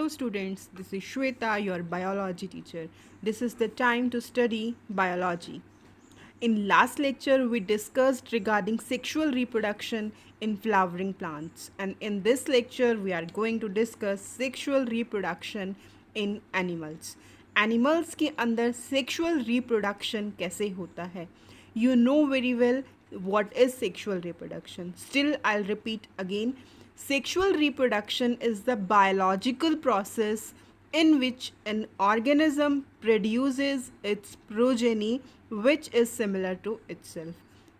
Hello students, this is Shweta, your biology teacher. This is the time to study biology. In last lecture we discussed regarding sexual reproduction in flowering plants, and in this lecture we are going to discuss sexual reproduction in animals. Animals के अंदर sexual reproduction कैसे होता है? You know very well what is sexual reproduction. Still I'll repeat again. Sexual reproduction is the biological process in which an organism produces its progeny which is similar to itself.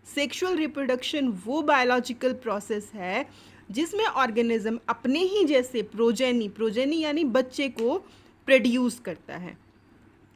Sexual reproduction वो biological process है जिसमें organism अपने ही जैसे progeny यानी बच्चे को produce करता है,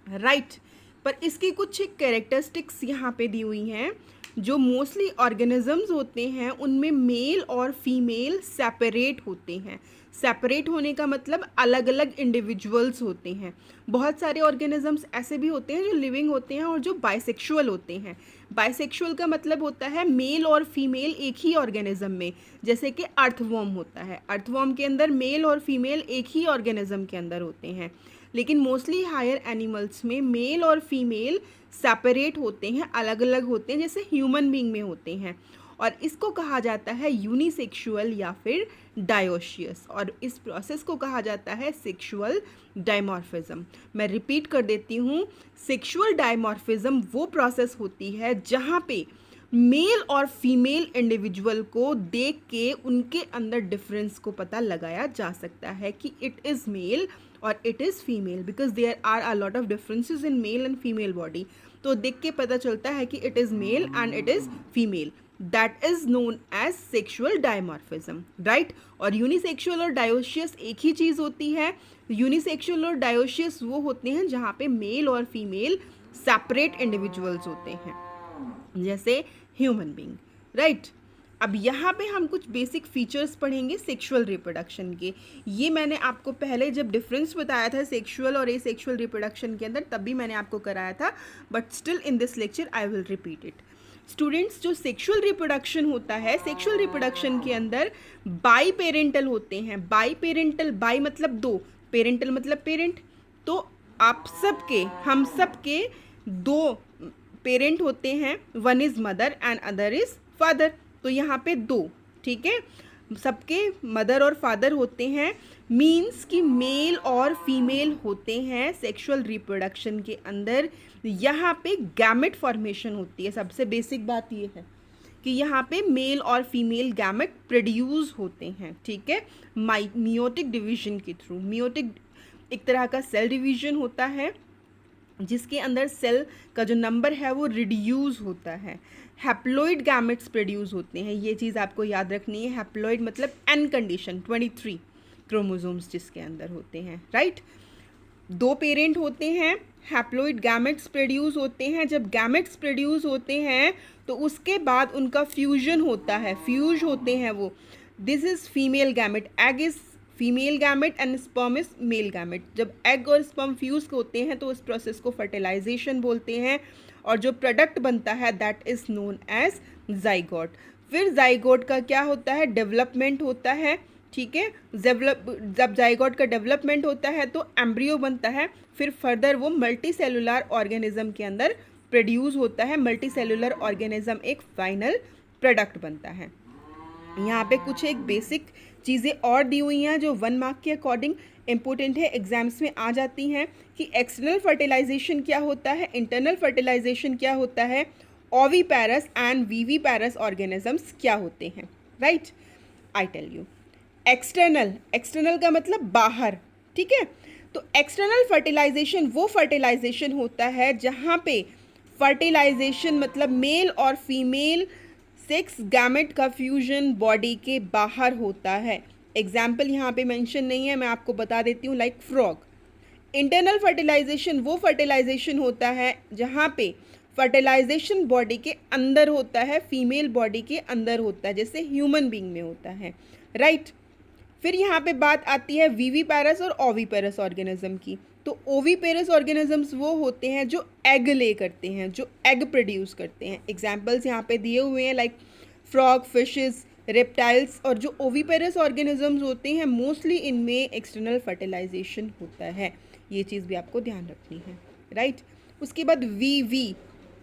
राइट पर इसकी कुछ कैरेक्टरिस्टिक्स यहाँ पे दी हुई हैं. जो मोस्टली ऑर्गेनिजम्स होते हैं उनमें मेल और फीमेल सेपरेट होते हैं. सेपरेट होने का मतलब अलग अलग इंडिविजुअल्स होते हैं. बहुत सारे ऑर्गेनिजम्स ऐसे भी होते हैं जो लिविंग होते हैं और जो बाइसेक्सुअल होते हैं. बाइसेक्सुअल का मतलब होता है मेल और फीमेल एक ही ऑर्गेनिज्म में, जैसे कि अर्थवॉर्म होता है. अर्थवॉर्म के अंदर मेल और फीमेल एक ही ऑर्गेनिज्म के अंदर होते हैं. लेकिन मोस्टली हायर एनिमल्स में मेल और फीमेल सेपरेट होते हैं, अलग अलग होते हैं, जैसे ह्यूमन बीइंग में होते हैं. और इसको कहा जाता है यूनिसेक्सुअल या फिर डायोशियस, और इस प्रोसेस को कहा जाता है सेक्सुअल डायमॉर्फिज्म. मैं रिपीट कर देती हूँ, सेक्सुअल डायमॉर्फिज्म वो प्रोसेस होती है जहाँ पे मेल और फीमेल इंडिविजुअल को देख के उनके अंदर डिफरेंस को पता लगाया जा सकता है कि इट इज़ मेल और it is female, because there are a lot of differences in male and female body. तो देख के पता चलता है कि it is male and it is female. That is known as sexual dimorphism, right. और unisexual और डायोशियस एक ही चीज़ होती है. यूनिसेक्सुअल और डायोशियस वो होते हैं जहाँ पे मेल और फीमेल सेपरेट इंडिविजुअल्स होते हैं, जैसे ह्यूमन बीइंग, राइट. अब यहाँ पे हम कुछ बेसिक फीचर्स पढ़ेंगे सेक्सुअल रिप्रोडक्शन के. ये मैंने आपको पहले जब डिफरेंस बताया था सेक्सुअल और एसेक्सुअल रिप्रोडक्शन के अंदर, तब भी मैंने आपको कराया था, but still in this lecture I will repeat it. Students, जो सेक्सुअल रिप्रोडक्शन होता है, सेक्सुअल रिप्रोडक्शन के अंदर बाई पेरेंटल होते हैं. बाई पेरेंटल, बाई मतलब दो, पेरेंटल मतलब पेरेंट. तो आप सबके, हम सबके दो पेरेंट होते हैं, one is mother and other is father. तो यहाँ पे दो, ठीक है, सबके मदर और फादर होते हैं. मीन्स कि मेल और फीमेल होते हैं सेक्सुअल रिप्रोडक्शन के अंदर. यहाँ पे गैमेट फॉर्मेशन होती है. सबसे बेसिक बात ये है कि यहाँ पे मेल और फीमेल गैमेट प्रोड्यूस होते हैं, ठीक है, मियोटिक डिवीजन के थ्रू. मियोटिक एक तरह का सेल डिवीजन होता है जिसके अंदर सेल का जो नंबर है वो रिड्यूस होता है. हैप्लॉइड गैमेट्स प्रोड्यूस होते हैं. ये चीज़ आपको याद रखनी है. हैप्लॉइड मतलब एन कंडीशन, 23 क्रोमोसोम्स जिसके अंदर होते हैं, राइट. दो पेरेंट होते हैं, हैप्लॉइड गैमेट्स प्रोड्यूस होते हैं. जब गैमेट्स प्रोड्यूस होते हैं तो उसके बाद उनका फ्यूजन होता है, फ्यूज होते हैं वो. This is female gamete. Egg is female gamete and sperm is male gamete. जब एग और स्पर्म फ्यूज होते हैं तो उस प्रोसेस को फर्टिलाइजेशन बोलते हैं, और जो प्रोडक्ट बनता है that is known as zygote. फिर जाइगोट का क्या होता है, डेवलपमेंट होता है, ठीक है. जब जाइगोट का डेवलपमेंट होता है तो एम्ब्रियो बनता है. फिर फर्दर वो मल्टी सेलुलर ऑर्गेनिज्म के अंदर प्रोड्यूस होता है. मल्टी सेलुलर ऑर्गेनिज्म एक फाइनल प्रोडक्ट बनता है. यहाँ पे कुछ एक बेसिक चीज़ें और दी हुई हैं जो 1 मार्क के अकॉर्डिंग इम्पोर्टेंट है, एग्जाम्स में आ जाती हैं, कि एक्सटर्नल फर्टिलाइजेशन क्या होता है, इंटरनल फर्टिलाइजेशन क्या होता है, ओविपेरस एंड विविपेरस ऑर्गेनिजम्स क्या होते हैं, right. I tell you. External, external का मतलब बाहर, ठीक है. तो एक्सटर्नल फर्टिलाइजेशन वो फर्टिलाइजेशन होता है जहाँ पे फर्टिलाइजेशन मतलब मेल और फीमेल सेक्स गैमेट का फ्यूजन बॉडी के बाहर होता है. एग्जाम्पल यहाँ पे मेंशन नहीं है, मैं आपको बता देती हूँ, लाइक फ्रॉग. इंटरनल फर्टिलाइजेशन वो फर्टिलाइजेशन होता है जहाँ पे फर्टिलाइजेशन बॉडी के अंदर होता है, फीमेल बॉडी के अंदर होता है, जैसे ह्यूमन बीइंग में होता है, राइट. फिर यहाँ पे बात आती है विविपेरस और ओविपेरस ऑर्गेनिज्म की. तो ओविपेरस ऑर्गेनिजम्स वो होते हैं जो एग ले करते हैं, जो एग प्रोड्यूस करते हैं. एग्जाम्पल्स यहाँ पे दिए हुए हैं, लाइक फ्रॉग, फिशेस, रेप्टाइल्स और जो ओविपेरस ऑर्गेनिजम्स होते हैं मोस्टली इनमें एक्सटर्नल फर्टिलाइजेशन होता है, ये चीज़ भी आपको ध्यान रखनी है, राइट। उसके बाद वी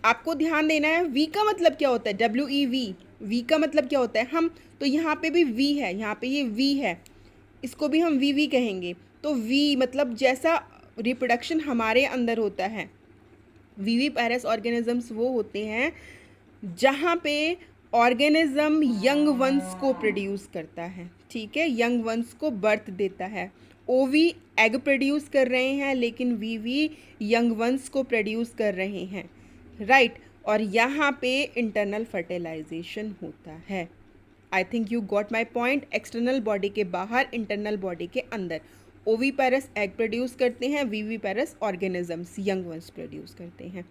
आपको ध्यान देना है, वी का मतलब क्या होता है, WEV, वी का मतलब क्या होता है, हम तो यहाँ पे भी वी है, यहाँ पे ये वी है, इसको भी हम वी कहेंगे। तो वी मतलब जैसा रिप्रोडक्शन हमारे अंदर होता है, विविपेरस ऑर्गेनिजम्स वो होते हैं जहाँ पे ऑर्गेनिज्म यंग वंस को प्रोड्यूस करता है, ठीक है, यंग वंस को बर्थ देता है। ओवी एग प्रोड्यूस कर रहे हैं, लेकिन वीवी यंग वंस को प्रोड्यूस कर रहे हैं, राइट। और यहाँ पे इंटरनल फर्टिलाइजेशन होता है। I think you got my point. External body के बाहर, इंटरनल बॉडी के अंदर ओवीपेरस एग प्रोड्यूस करते हैं, viviparous organisms young ones produce करते हैं।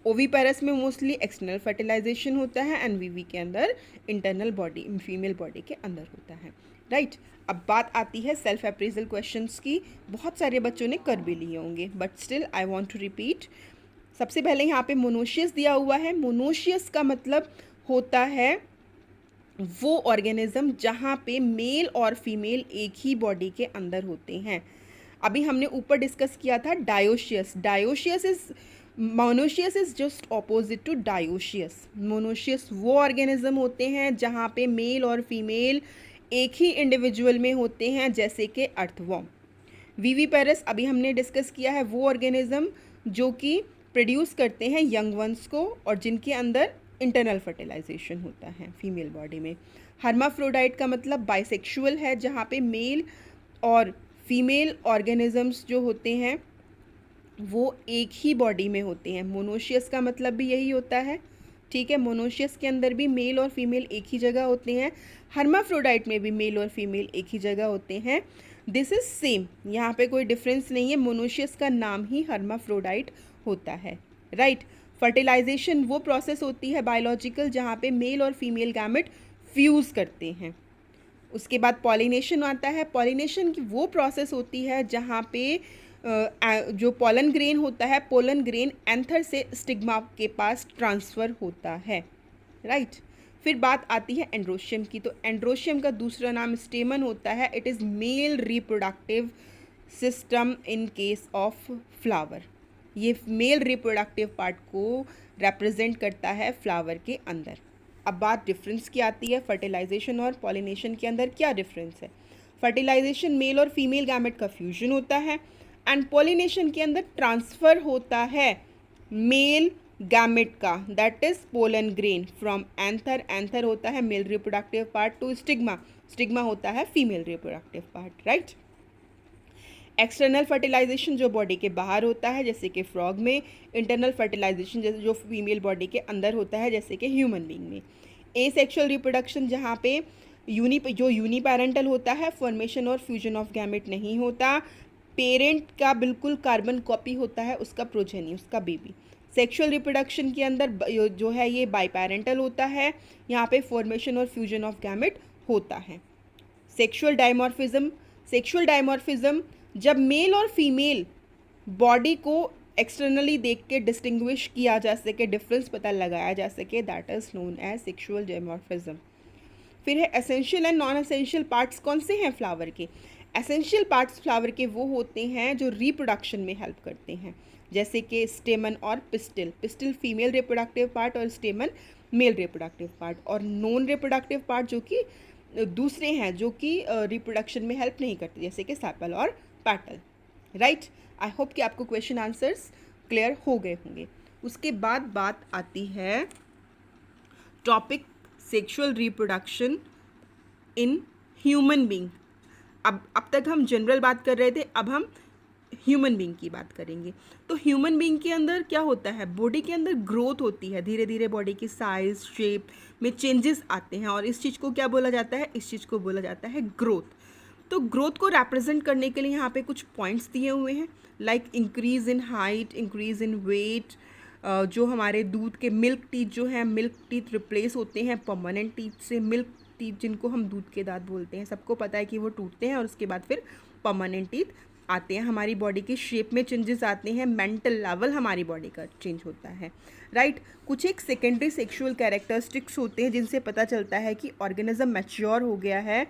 ओवीपेरस में मोस्टली एक्सटर्नल फर्टिलाइजेशन होता है एंड वीवी के अंदर इंटरनल बॉडी, फीमेल बॉडी के अंदर होता है, राइट। अब बात आती है सेल्फ अप्रेजल क्वेश्चंस की। बहुत सारे बच्चों ने कर भी लिए होंगे, but still I want to repeat. सबसे पहले यहाँ पे मोनोशियस दिया हुआ है। मोनोशियस का मतलब होता है वो ऑर्गेनिज्म जहाँ पे मेल और फीमेल एक ही बॉडी के अंदर होते हैं। अभी हमने ऊपर डिस्कस किया था dioecious. Dioecious is monoecious is just opposite to dioecious. Monoecious वो ऑर्गेनिज्म होते हैं जहाँ पे मेल और फीमेल एक ही इंडिविजुअल में होते हैं, जैसे कि अर्थवॉर्म। विविपेरस अभी हमने डिस्कस किया है, वो ऑर्गेनिज्म जो कि प्रोड्यूस करते हैं यंग वंस को और जिनके अंदर इंटरनल फर्टिलाइजेशन होता है फीमेल बॉडी में। हर्माफ्रोडाइट का मतलब बाइसेक्सुअल है, जहाँ पे मेल और फीमेल ऑर्गेनिजम्स जो होते हैं वो एक ही बॉडी में होते हैं। मोनोशियस का मतलब भी यही होता है, ठीक है। मोनोशियस के अंदर भी मेल और फीमेल एक ही जगह होते हैं, हर्माफ्रोडाइट में भी मेल और फीमेल एक ही जगह होते हैं। दिस इज सेम, यहाँ पे कोई डिफरेंस नहीं है। मोनोशियस का नाम ही हर्माफ्रोडाइट होता है, राइट। फर्टिलाइजेशन वो प्रोसेस होती है बायोलॉजिकल जहाँ पे मेल और फीमेल गैमेट फ्यूज़ करते हैं। उसके बाद पॉलिनेशन आता है। पॉलिनेशन की वो प्रोसेस होती है जहाँ पे जो पोलन ग्रेन होता है, पोलन ग्रेन एंथर से स्टिग्मा के पास ट्रांसफ़र होता है, राइट। फिर बात आती है एंड्रोशियम की। तो एंड्रोशियम का दूसरा नाम स्टेमन होता है। It is mail reproductive system in case of flower. ये मेल रिप्रोडक्टिव पार्ट को रिप्रेजेंट करता है फ्लावर के अंदर। अब बात डिफरेंस की आती है, फर्टिलाइजेशन और पॉलिनेशन के अंदर क्या डिफरेंस है। फर्टिलाइजेशन मेल और फीमेल गैमेट का फ्यूजन होता है एंड पॉलिनेशन के अंदर ट्रांसफ़र होता है मेल गैमेट का, that is pollen grain from anther. Anther होता है male reproductive part to stigma, stigma होता है female reproductive part, right. External fertilisation जो बॉडी के बाहर होता है, जैसे कि फ्रॉग में। इंटरनल फर्टिलाइजेशन जैसे जो फीमेल बॉडी के अंदर होता है, जैसे कि ह्यूमन बीइंग में। एसेक्सुअल रिप्रोडक्शन जहाँ पे यूनिपेरेंटल होता है, फॉर्मेशन और फ्यूजन ऑफ गैमेट नहीं होता। पेरेंट का बिल्कुल कार्बन कॉपी होता है उसका प्रोजेनी, उसका बेबी। सेक्सुअल रिप्रोडक्शन के अंदर जो है ये बाइपेरेंटल होता है, यहाँ पे फॉर्मेशन और फ्यूजन ऑफ गैमेट होता है। सेक्सुअल डायमॉर्फिज्म जब मेल और फीमेल बॉडी को एक्सटर्नली देख के डिस्टिंग्विश किया जा सके, डिफरेंस पता लगाया जा सके, that is known as sexual dimorphism. फिर है essential and non essential parts. कौन से हैं फ्लावर के? एसेंशियल पार्ट्स फ्लावर के वो होते हैं जो रिप्रोडक्शन में हेल्प करते हैं, जैसे कि स्टेमन और pistil. Pistil female reproductive part और स्टेमन मेल रिप्रोडक्टिव पार्ट। और नॉन रिप्रोडक्टिव पार्ट जो कि दूसरे हैं जो कि रिप्रोडक्शन में हेल्प नहीं करते, जैसे कि सेपल और पैटल, राइट। आई होप कि आपको क्वेश्चन आंसर्स क्लियर हो गए होंगे। उसके बाद बात आती है topic sexual reproduction in human being. अब तक हम जनरल बात कर रहे थे, अब हम ह्यूमन बीइंग की बात करेंगे। तो ह्यूमन बीइंग के अंदर क्या होता है, बॉडी के अंदर ग्रोथ होती है, धीरे धीरे बॉडी की साइज शेप में चेंजेस आते हैं और इस चीज़ को क्या बोला जाता है, इस चीज़ को बोला जाता है ग्रोथ। तो ग्रोथ को रिप्रेजेंट करने के लिए यहाँ पे कुछ पॉइंट्स दिए हुए हैं, like increase in height, increase in weight. जो हमारे दूध के मिल्क टीथ जो हैं, मिल्क टीथ रिप्लेस होते हैं परमानेंट टीथ से। मिल्क टीथ जिनको हम दूध के दांत बोलते हैं, सबको पता है कि वो टूटते हैं और उसके बाद फिर परमानेंट टीथ आते हैं, हमारी बॉडी के शेप में चेंजेस आते हैं, मेंटल लेवल हमारी बॉडी का चेंज होता है, राइट। कुछ एक सेकेंडरी सेक्सुअल कैरेक्टरिस्टिक्स होते हैं जिनसे पता चलता है कि ऑर्गेनिज्म मैच्योर हो गया है,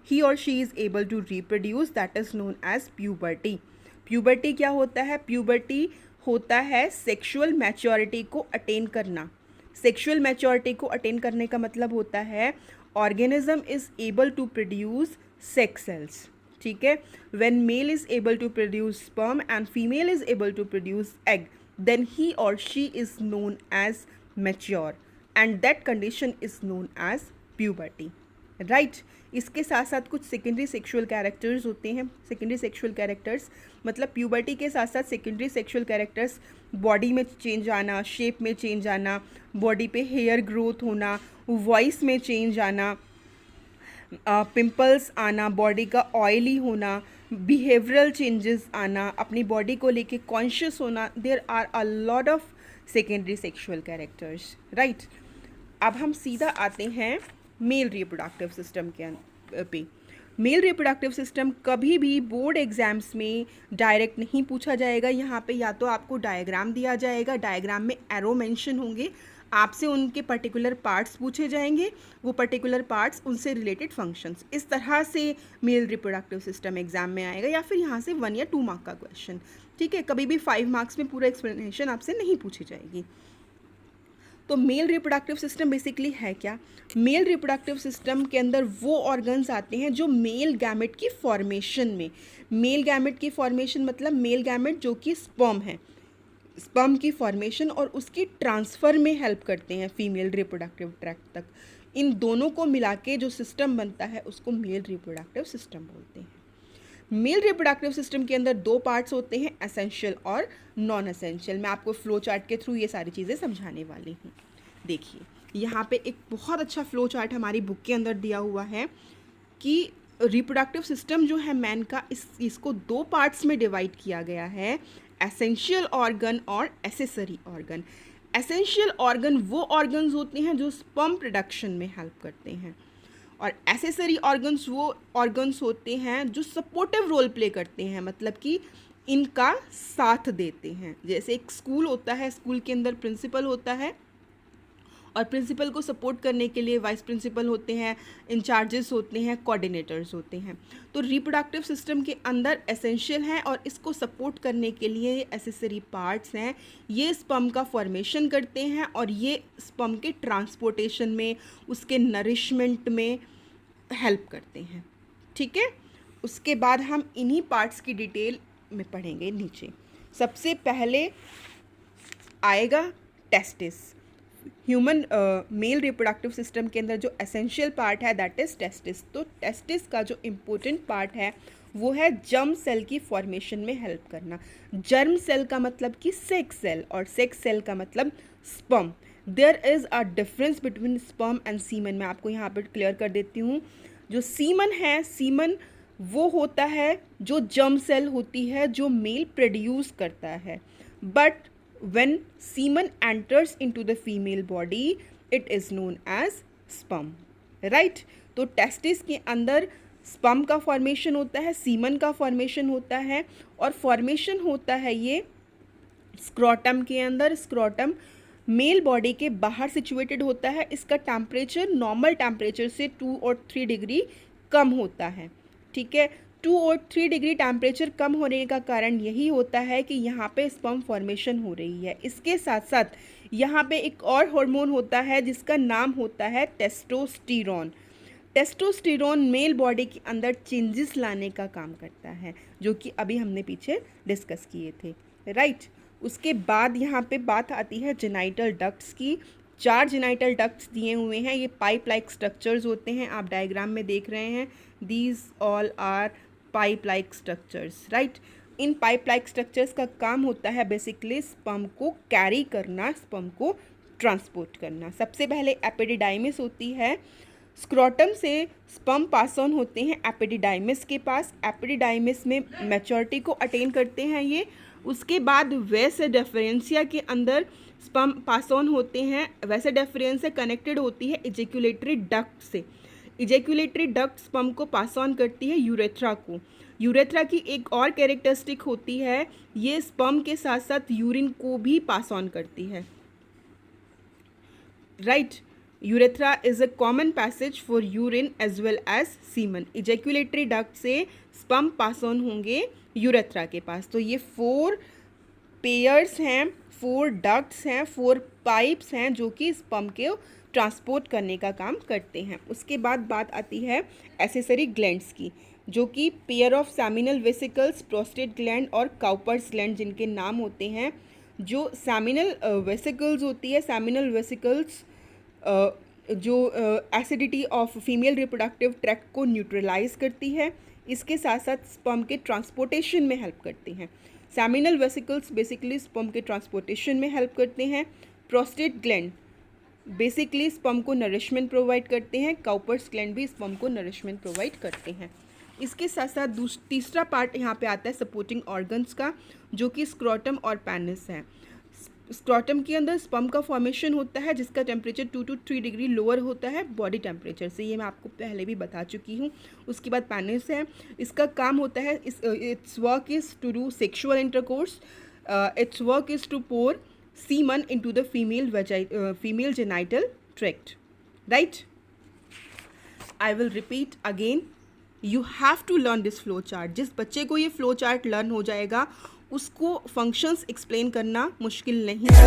he or she is able to reproduce, that is known as puberty. Puberty क्या होता है? प्यूबर्टी होता है सेक्सुअल मैच्योरिटी को अटेन करना। सेक्सुअल मैच्योरिटी को अटेन करने का मतलब होता है organism is able to produce sex cells, ठीक है। When male is able to produce sperm and female is able to produce egg, then he or she is known as mature and that condition is known as puberty, right. इसके साथ साथ कुछ secondary sexual characters होते हैं। Secondary sexual characters मतलब puberty के साथ साथ सेकेंडरी सेक्सुअल कैरेक्टर्स, बॉडी में चेंज आना, शेप में चेंज आना, बॉडी पे हेयर ग्रोथ होना, वॉइस में चेंज आना, पिंपल्स आना, बॉडी का ऑयली होना, बिहेवियरल चेंजेस आना, अपनी बॉडी को लेके कॉन्शियस होना, there are a lot of secondary sexual characters, right. अब हम सीधा आते हैं मेल रिप्रोडक्टिव सिस्टम के पे। मेल रिप्रोडक्टिव सिस्टम कभी भी बोर्ड एग्जाम्स में डायरेक्ट नहीं पूछा जाएगा। यहाँ पे या तो आपको डायग्राम दिया जाएगा, डायग्राम में एरो मेंशन होंगे, आपसे उनके पर्टिकुलर पार्ट्स पूछे जाएंगे, वो पर्टिकुलर पार्ट्स उनसे रिलेटेड फंक्शंस, इस तरह से मेल रिप्रोडक्टिव सिस्टम एग्जाम में आएगा, या फिर यहाँ से 1 या 2 मार्क का क्वेश्चन, ठीक है। कभी भी 5 मार्क्स में पूरा एक्सप्लेनेशन आपसे नहीं पूछी जाएगी। तो मेल रिप्रोडक्टिव सिस्टम बेसिकली है क्या? मेल रिप्रोडक्टिव सिस्टम के अंदर वो ऑर्गन्स आते हैं जो मेल गैमेट की फॉर्मेशन में, मेल गैमेट की फॉर्मेशन मतलब मेल गैमेट जो कि स्पर्म है, स्पर्म की फॉर्मेशन और उसकी ट्रांसफ़र में हेल्प करते हैं फीमेल रिप्रोडक्टिव ट्रैक्ट तक। इन दोनों को मिला के जो सिस्टम बनता है उसको मेल रिप्रोडक्टिव सिस्टम बोलते हैं। मेल रिप्रोडक्टिव सिस्टम के अंदर 2 पार्ट्स होते हैं, एसेंशियल और नॉन एसेंशियल। मैं आपको फ्लो चार्ट के थ्रू ये सारी चीज़ें समझाने वाली हूँ। देखिए यहाँ पे एक बहुत अच्छा फ्लो चार्ट हमारी बुक के अंदर दिया हुआ है कि रिप्रोडक्टिव सिस्टम जो है मैन का, इसको 2 पार्ट्स में डिवाइड किया गया है, एसेंशियल ऑर्गन और एसेसरी ऑर्गन। एसेंशियल ऑर्गन वो ऑर्गन्स होते हैं जो स्पर्म प्रोडक्शन में हेल्प करते हैं, और एसेसरी ऑर्गन्स वो ऑर्गन्स होते हैं जो सपोर्टिव रोल प्ले करते हैं, मतलब कि इनका साथ देते हैं। जैसे एक स्कूल होता है, स्कूल के अंदर प्रिंसिपल होता है और प्रिंसिपल को सपोर्ट करने के लिए वाइस प्रिंसिपल होते हैं, इंचार्जेस होते हैं, कोऑर्डिनेटर्स होते हैं। तो रिप्रोडक्टिव सिस्टम के अंदर एसेंशियल है और इसको सपोर्ट करने के लिए एसेसरी पार्ट्स हैं, ये स्पर्म का फॉर्मेशन करते हैं और ये स्पर्म के ट्रांसपोर्टेशन में, उसके नरिशमेंट में हेल्प करते हैं, ठीक है। उसके बाद हम इन्हीं पार्ट्स की डिटेल में पढ़ेंगे नीचे। सबसे पहले आएगा testis. Human male reproductive system के अंदर जो एसेंशियल पार्ट है दैट इज़ टेस्टिस। तो टेस्टिस का जो इम्पोर्टेंट पार्ट है वो है जर्म सेल की फॉर्मेशन में हेल्प करना। जर्म सेल का मतलब कि सेक्स सेल, और सेक्स सेल का मतलब sperm. There is a difference between sperm and semen. मैं आपको यहाँ पर क्लियर कर देती हूँ। जो सीमन है, सीमन वो होता है जो जर्म सेल होती है जो मेल प्रोड्यूस करता है, but when semen enters into the female body it is known as sperm, right। तो टेस्टिस के अंदर स्पर्म का फॉर्मेशन होता है, सीमन का फॉर्मेशन होता है, और फॉर्मेशन होता है ये स्क्रोटम के अंदर। स्क्रोटम मेल बॉडी के बाहर सिचुएटेड होता है। इसका टेम्परेचर नॉर्मल टेम्परेचर से 2 और 3 डिग्री कम होता है, ठीक है। 2 और 3 डिग्री टेम्परेचर कम होने का कारण यही होता है कि यहाँ पे स्पर्म फॉर्मेशन हो रही है। इसके साथ साथ यहाँ पे एक और हार्मोन होता है जिसका नाम होता है टेस्टोस्टेरोन। टेस्टोस्टेरोन मेल बॉडी के अंदर चेंजेस लाने का काम करता है, जो कि अभी हमने पीछे डिस्कस किए थे, राइट। उसके बाद यहाँ पे बात आती है जेनाइटल डक्ट्स की। 4 जेनाइटल डक्ट्स दिए हुए हैं, ये पाइप लाइक स्ट्रक्चर्स होते हैं, आप डायग्राम में देख रहे हैं। These all are pipe like structures, right. इन पाइप लाइक स्ट्रक्चर्स का काम होता है बेसिकली स्पर्म को कैरी करना, स्पर्म को ट्रांसपोर्ट करना। सबसे पहले एपिडिडाइमिस होती है। स्क्रोटम से स्पर्म पास ऑन होते हैं एपिडिडाइमिस के पास। एपिडिडाइमिस में मैच्योरिटी को अटेन करते हैं ये। उसके बाद वैसे डेफरेंसिया के अंदर स्पर्म पास ऑन होते हैं। वैसे डेफरेंसिया कनेक्टेड होती है इजेक्यूलेटरी डक्ट से। इजेक्यूलेटरी डक्ट स्पर्म को पास ऑन करती है यूरेथ्रा को। यूरेथ्रा की एक और कैरेक्टरिस्टिक होती है, ये स्पर्म के साथ साथ यूरिन को भी पास ऑन करती है, right. Urethra is a common passage for urine as well as semen. Ejaculatory duct से स्पर्म पास ऑन होंगे यूरेथ्रा के पास। तो ये 4 पेयर्स हैं, 4 डक्ट्स हैं, 4 पाइप्स हैं जो कि स्पर्म के ट्रांसपोर्ट करने का काम करते हैं। उसके बाद बात आती है एसेसरी ग्लैंड्स की, जो कि pair of seminal vesicles, prostate gland और काउपर्स ग्लैंड जिनके नाम होते हैं। जो सेमिनल वेसिकल्स होती है, सेमिनल वेसिकल्स जो acidity of female reproductive tract को न्यूट्रलाइज करती है, इसके साथ साथ स्पर्म के ट्रांसपोर्टेशन में हेल्प करती हैं। सेमिनल वेसिकल्स बेसिकली स्पर्म के ट्रांसपोर्टेशन में हेल्प करते हैं। प्रोस्टेट ग्लैंड बेसिकली स्पर्म को नरिशमेंट प्रोवाइड करते हैं। काउपर्स ग्लैंड भी स्पर्म को नरिशमेंट प्रोवाइड करते हैं। इसके साथ साथ तीसरा पार्ट यहाँ पे आता है सपोर्टिंग ऑर्गन्स का, जो कि स्क्रोटम और पेनिस है। स्क्रोटम के अंदर स्पर्म का फॉर्मेशन होता है जिसका टेम्परेचर 2 to 3 डिग्री लोअर होता है बॉडी टेम्परेचर से, ये मैं आपको पहले भी बता चुकी हूँ। उसके बाद पेनिस है, इसका काम होता है, it's work is to do sexual intercourse, it's work is to pour semen into the female genital tract, right? I will repeat again, you have to learn this flow chart. जिस बच्चे को ये flow chart learn हो जाएगा उसको functions explain करना मुश्किल नहीं है।